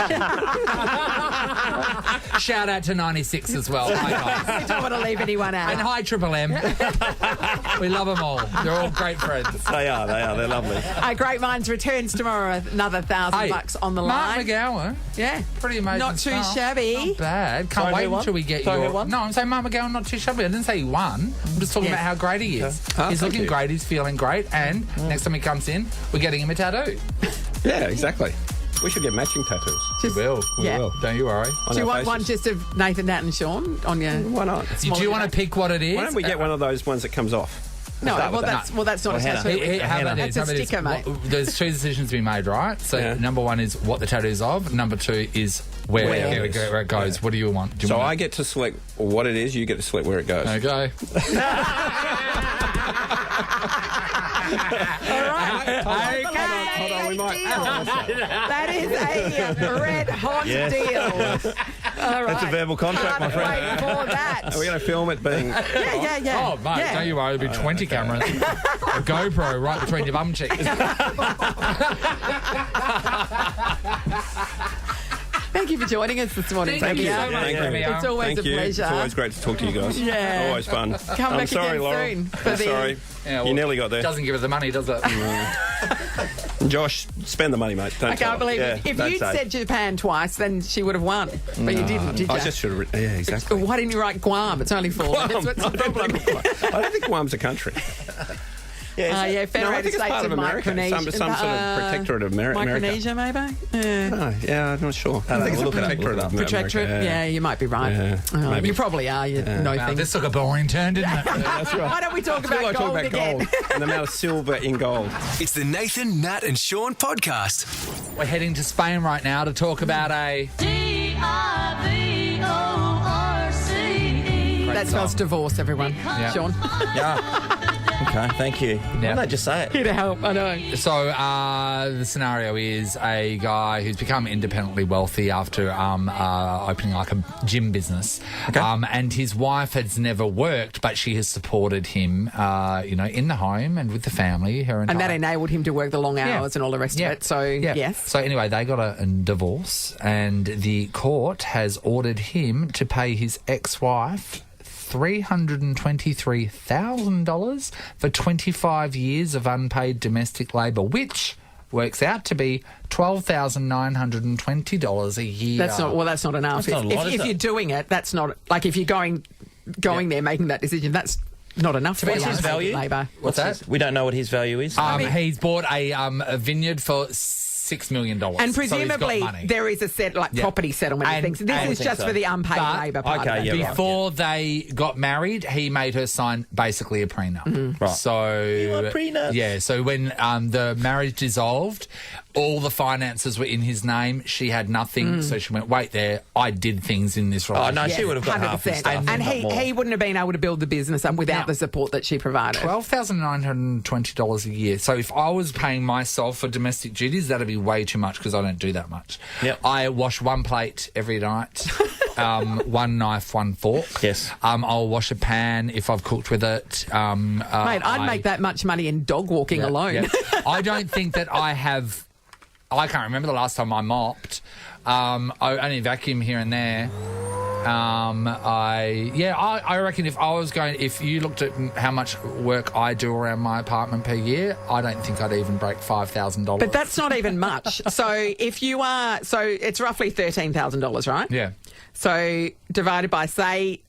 Shout out to 96 as well. Hi, guys. We don't want to leave anyone out. And hi, Triple M. We love them all. They're all great friends. They are. They're lovely. Great Minds returns tomorrow. Another $1,000 on the Mark line. McGowan. Yeah. Pretty amazing. Not too stuff. shabby. Not bad. Can't Sorry, wait who won? until we get Sorry, your. who won? No, I'm saying Mark McGowan not too shabby. I didn't say he won. I'm just talking Yeah. about how great he is. Oh, He's thank looking you. great. He's feeling great. And next time he comes in, we're getting him a tattoo. Yeah, exactly. We should get matching tattoos. Just, We will. Yeah. will. Don't you worry. On Do you our want one faces. just of Nathan, Nat and Sean on your... Why not? Do you want to pick what it is? Why don't we get one of those ones that comes off? No, Start well with that. that's not a Hannah. tattoo. How about That's this? a sticker, mate. There's two decisions to be made, right? So Yeah. number one is what the tattoo's of. Number two is where it goes. What do you want? Do you So want I get to select what it is, you get to select where it goes. Okay. All right. Hold on, we might. That is a red hot Yes. deal. All right. That's a verbal contract, my Can't friend. wait for that. Are we going to film it being... Yeah. Oh, mate, Yeah. don't you worry. There'll be 20 cameras. A GoPro right between your bum cheeks. Thank you for joining us this morning. Thank you Premier. so much, Premier. It's always Thank a you. pleasure. It's always great to talk to you guys. Yeah. Always fun. Come I'm back sorry, again Laurel. soon for I'm the- sorry. Yeah, well, you nearly got there. Doesn't give us the money, does it? Josh, spend the money, mate. Don't I can't believe it. If don't you'd say. said Japan twice, then she would have won. But you didn't, did you? I just should have. Yeah, exactly. Why didn't you write Guam? It's only 4 Guam. minutes. What's the problem? I don't think Guam's a country. Yeah, No, I Federated think it's States part of of America. Micronesia. Some sort of protectorate of America. Micronesia, maybe? Yeah. Oh, yeah, I'm not sure. I think it's a protectorate of America. Protectorate? Yeah, you might be right. Yeah, maybe. You probably are. You know Wow, things. this took a boring turn, didn't it? That's right. Why don't we talk I feel about like gold talking about again? gold and the amount of silver in gold. It's the Nathan, Nat and Sean podcast. We're heading to Spain right now to talk about a... That spells divorce, everyone. Yeah. Sean. Yeah. Okay, thank you. Why don't they just say it? Here to help, I know. So the scenario is a guy who's become independently wealthy after opening like a gym business. Okay. And his wife has never worked, but she has supported him, in the home and with the family. Her And that entire... enabled him to work the long hours and all the rest of it. So, yes. So anyway, they got a divorce, and the court has ordered him to pay his ex-wife $323,000 for 25 years of unpaid domestic labour, which works out to be $12,920 a year. That's not enough. That's not a lot, is if it? you're doing it, that's not like if you're going there making that decision. That's not enough for What's his unpaid value? labour. What's that? We don't know what his value is. He's bought a vineyard for $6 million. And presumably there is a property settlement and things. This is just for the unpaid labour part of it. Before they got married, he made her sign basically a prenup. Mm-hmm. Right. So You want prenups? Yeah. So when the marriage dissolved, all the finances were in his name. She had nothing. So she went, wait there, I did things in this relationship. Oh, no, she would have got half his stuff. And not more. he wouldn't have been able to build the business without the support that she provided. $12,920 a year. So if I was paying myself for domestic duties, that'd be way too much because I don't do that much. Yep. I wash one plate every night, one knife, one fork. Yes. I'll wash a pan if I've cooked with it. Mate, I'd make that much money in dog walking alone. Yeah. I don't think that I have... I can't remember the last time I mopped. I only vacuum here and there. I reckon if you looked at how much work I do around my apartment per year, I don't think I'd even break $5,000. But that's not even much. So it's roughly $13,000, right? Yeah. So divided by, say,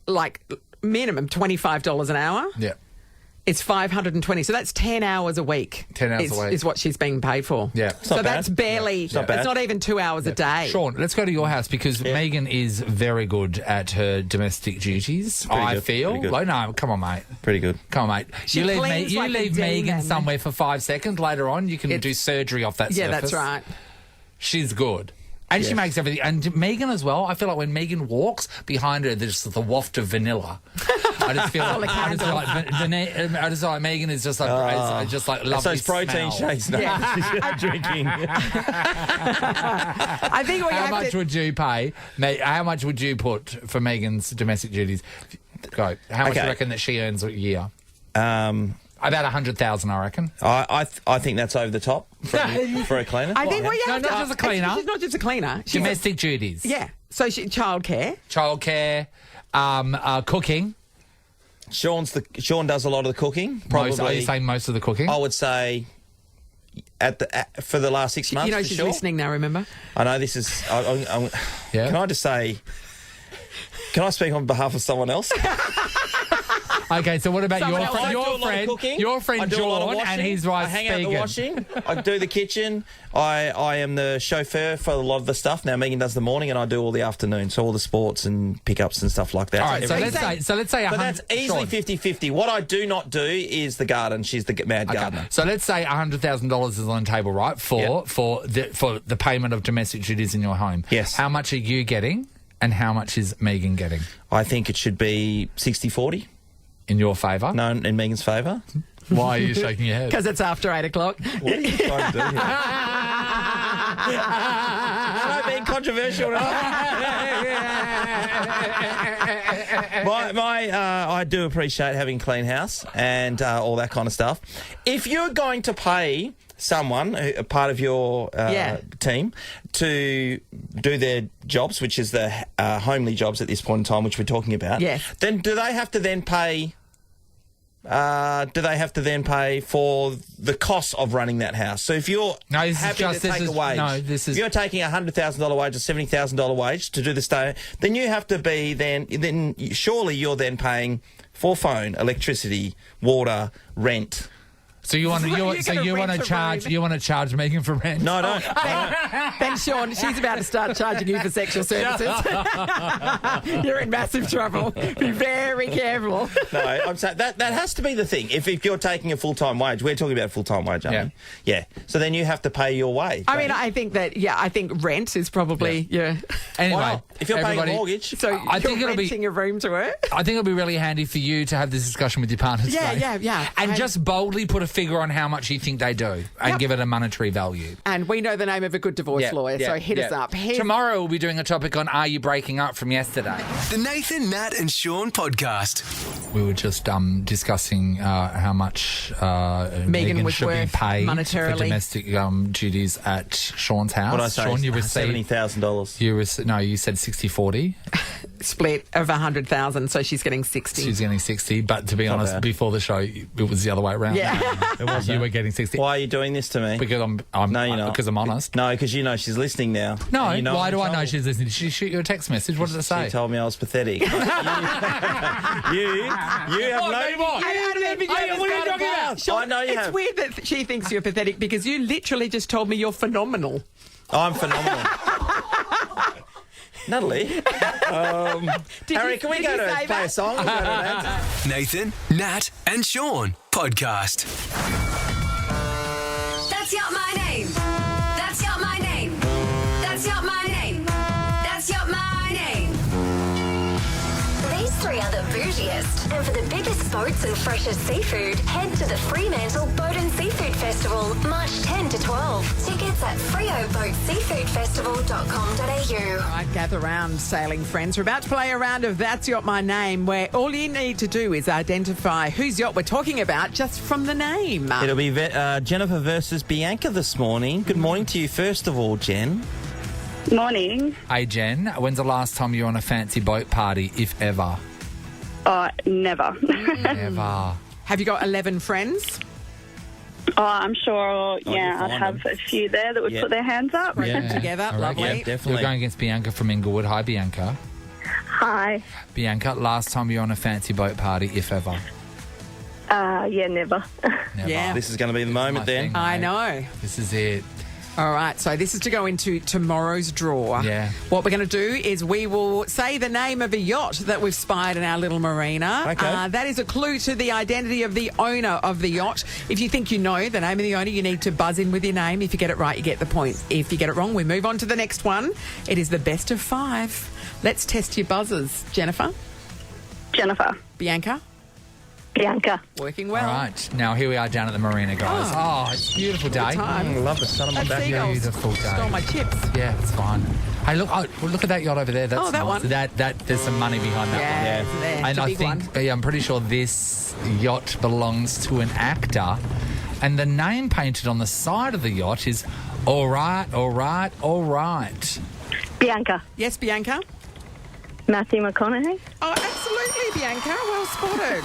minimum $25 an hour. Yeah. It's 520. So that's 10 hours a week. 10 hours a week. Is what she's being paid for. Yeah. So that's barely, It's not bad. it's not even 2 hours a day. Sean, let's go to your house because Megan is very good at her domestic duties. I feel. Pretty good. Like, no, come on, mate. Pretty good. Come on, mate. She You cleans like a leave Megan demon. somewhere for 5 seconds. Later on, you can do surgery off that surface. Yeah, that's right. She's good. And she makes everything. And Megan as well. I feel like when Megan walks, behind her, there's the waft of vanilla. I just feel like, Megan is just like lovely It's those protein smell. shakes now she's drinking. I think How much would you pay? How much would you put for Megan's domestic duties? Go. How much do you reckon that she earns a year? About 100,000, I reckon. I think that's over the top for a cleaner. I think not just a cleaner. She's not just a cleaner. She's Domestic duties. Yeah. So childcare. Childcare, cooking. Sean does a lot of the cooking. Probably. Are you saying most of the cooking? I would say for the last 6 months. You know for she's sure. listening now. Remember? I know this is. Yeah. Can I just say? Can I speak on behalf of someone else? Okay, so what about I do a lot your of friend I do a lot of John washing. and his wife I hang out the Spigen? washing. I do the kitchen. I am the chauffeur for a lot of the stuff. Now Megan does the morning and I do all the afternoon, so all the sports and pickups and stuff like that. All right, so let's say but that's easily 50-50. What I do not do is the garden. She's the mad gardener. So let's say $100,000 is on the table, right? For the payment of domestic duties in your home. Yes. How much are you getting, and how much is Megan getting? I think it should be 60-40. In your favour? No, in Megan's favour. Why are you shaking your head? Because it's after 8 o'clock. What are you trying to do here? Am I being controversial? I do appreciate having a clean house and all that kind of stuff. If you're going to pay someone, a part of your team, to do their jobs, which is the homely jobs at this point in time, which we're talking about, then do they have to then pay... for the cost of running that house? So if you're happy to take a wage, if you're taking a $100,000 wage or $70,000 wage to do the stay, then you have to be then surely you're then paying for phone, electricity, water, rent. So you want to charge Megan for rent? No, I don't. Then Sean, she's about to start charging you for sexual services. You're in massive trouble. Be very careful. No, I'm saying that has to be the thing. If you're taking a full-time wage, we're talking about full-time wage, aren't we? Yeah. So then you have to pay your wage. I mean, I think rent is probably Anyway, well, if you're paying a mortgage, so you're renting a room to her. I think it'll be really handy for you to have this discussion with your partner today. Yeah. And just boldly put a figure on how much you think they do and give it a monetary value. And we know the name of a good divorce lawyer, so hit us up. Tomorrow we'll be doing a topic on Are You Breaking Up from yesterday? The Nathan, Nat and Sean podcast. We were just discussing how much Megan was should be worth paid monetarily for domestic duties at Sean's house. What did I say? Sean, you received $70,000. You said 60-40. Split of 100,000, so she's getting 60. She's getting 60, but to be honest, before the show, it was the other way around. Yeah. It was. You were getting 60. Why are you doing this to me? Because I'm no, you're not. Because I'm honest. No, because you know she's listening now. No, you know why do I know she's listening? Did she shoot you a text message? What did it say? She told me I was pathetic. you have What are you talking about? Sean, I know you have. It's weird that she thinks you're pathetic because you literally just told me you're phenomenal. I'm phenomenal. Natalie, Harry, can we go to play a song? Nathan, Nat and Sean podcast. That's not my name. That's not my name. That's not my name. That's not my name. These three are the bougiest. And for the biggest boats and freshest seafood, head to the Fremantle Boat and Seafood Festival, March 10 to 12. Tickets at freoboatseafoodfestival.com.au. All right, gather round, sailing friends. We're about to play a round of That's Yacht My Name, where all you need to do is identify whose yacht we're talking about just from the name. It'll be Jennifer versus Bianca this morning. Good morning to you, first of all, Jen. Morning. Hey, Jen, when's the last time you were on a fancy boat party, if ever? Never. Never. Have you got 11 friends? I'm sure, I'd have a few there that would put their hands up. Together, lovely. Yeah, definitely. You're going against Bianca from Inglewood. Hi, Bianca. Hi. Bianca, last time you were on a fancy boat party, if ever? Never. Never. Yeah. This is going to be the moment then. thing, I mate. know. This is it. All right, so this is to go into tomorrow's draw. Yeah. What we're going to do is we will say the name of a yacht that we've spied in our little marina. Okay. That is a clue to the identity of the owner of the yacht. If you think you know the name of the owner, you need to buzz in with your name. If you get it right, you get the point. If you get it wrong, we move on to the next one. It is the best of 5. Let's test your buzzers. Jennifer? Jennifer. Bianca? Bianca. Working well. All right, now here we are down at the marina, guys. Oh, it's a beautiful day. time. I love the sun on my That back. seagulls Beautiful day. stole my chips. Yeah, it's fine. Hey, look at that yacht over there. That's that nice. one. That there's some money behind that one. Yeah, it's there. And It's a I big think one. I'm pretty sure this yacht belongs to an actor, and the name painted on the side of the yacht is all right. Bianca. Yes, Bianca? Matthew McConaughey. Oh, absolutely, Bianca. Well spotted.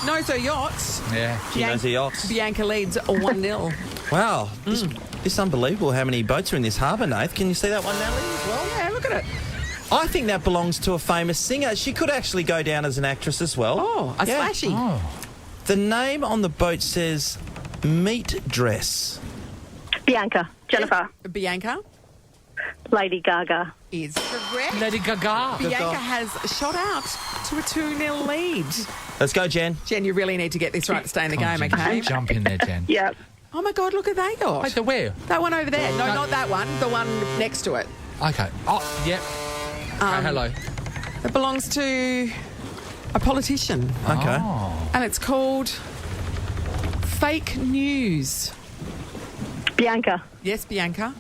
Knows her yachts. Yeah. She knows the yachts. Bianca leads 1-0. Wow. This is unbelievable how many boats are in this harbour, Nath. Can you see that one, Natalie, as well? Yeah, look at it. I think that belongs to a famous singer. She could actually go down as an actress as well. Oh, a splashy. Oh. The name on the boat says Meat Dress. Bianca. Jennifer. Bianca Lady Gaga. is correct. Lady Gaga. Bianca has shot out to a 2-0 lead. Let's go, Jen. Jen, you really need to get this right to stay in the game, Jen, okay? Jump in there, Jen. Yep. Oh, my God, look at that yacht. Wait, where? That one over there. No, not that one. The one next to it. Okay. Oh, yep. Okay, hello. It belongs to a politician. Okay. Oh. And it's called Fake News. Bianca. Yes, Bianca?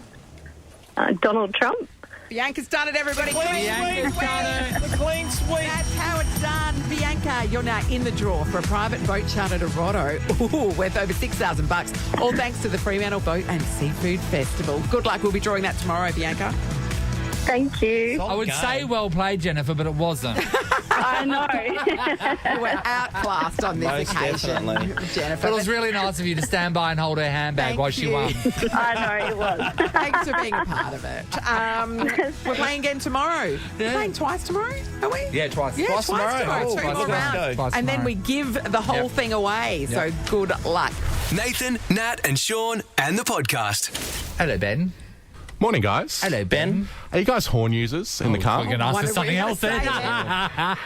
Donald Trump. Bianca's done it, everybody. Bianca's done it. The clean sweep. That's how it's done. Bianca Bianca, you're now in the draw for a private boat charter to Roto. Ooh, worth over $6,000. All thanks to the Fremantle Boat and Seafood Festival. Good luck. We'll be drawing that tomorrow, Bianca. Thank you. I would say well played, Jennifer, but it wasn't. I know. You were outclassed on this Most occasion, definitely. Jennifer. But it was really nice of you to stand by and hold her handbag Thank while she you. won. I know, it was. Thanks for being a part of it. We're playing again tomorrow. We're playing twice tomorrow, are we? Yeah, twice. Yeah, twice tomorrow. tomorrow. Oh, Two twice more tomorrow. rounds. Twice And then tomorrow. we give the whole thing away. So good luck. Nathan, Nat, and Sean, and the podcast. Hello, Ben. Morning, guys. Hello, Ben. Are you guys horn users in the car? We're going to ask What for are something we else gonna then. say then? I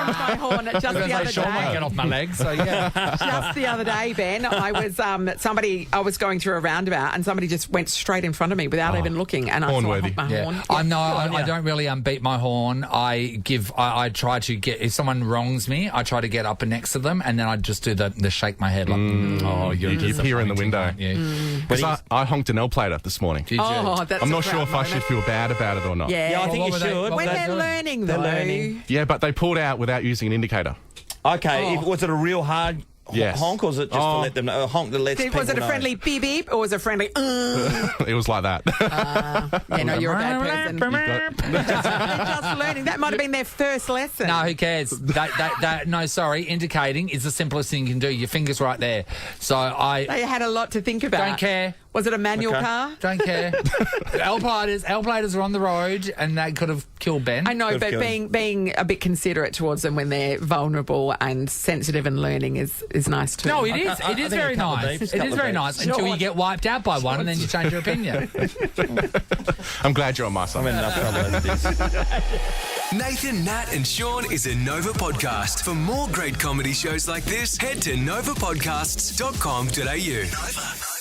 honked my horn just I was the going to other say, Sean won't day. get off my legs, so yeah. Just the other day, Ben, I was going through a roundabout and somebody just went straight in front of me without even looking, and I Horn-worthy. honked my horn. I don't really beat my horn. I try to get, if someone wrongs me, I try to get up and next to them, and then I just do the shake my head like, You peer in the window. Because I honked an L-plater this morning. Did you? Oh, that's I'm a not sure proud if I should moment. feel bad about it or not. Yeah, I think you should. when they're learning, though. They're learning. Yeah, but they pulled out without using an indicator. Okay, was it a real hard Yes. honk, or was it just to let them know? A honk that lets people Was it a know? friendly beep beep or was it a friendly? It was like that. You're a bad person. They're just learning. That might have been their first lesson. No, who cares? No, sorry. Indicating is the simplest thing you can do. Your finger's right there. So They had a lot to think about. Don't care. Was it a manual Okay. car? Don't care. L-platers are on the road, and they could have killed Ben. I know, Good but feeling. being a bit considerate towards them when they're vulnerable and sensitive and learning is nice too. No, it is. I It is think very a couple of nice. beeps, It couple is of very beeps. nice until you get wiped out by one, and then you change your opinion. I'm glad you're on my side. I'm in enough trouble as it is. Nathan, Nat, and Sean is a Nova podcast. For more great comedy shows like this, head to novapodcasts.com.au. Nova.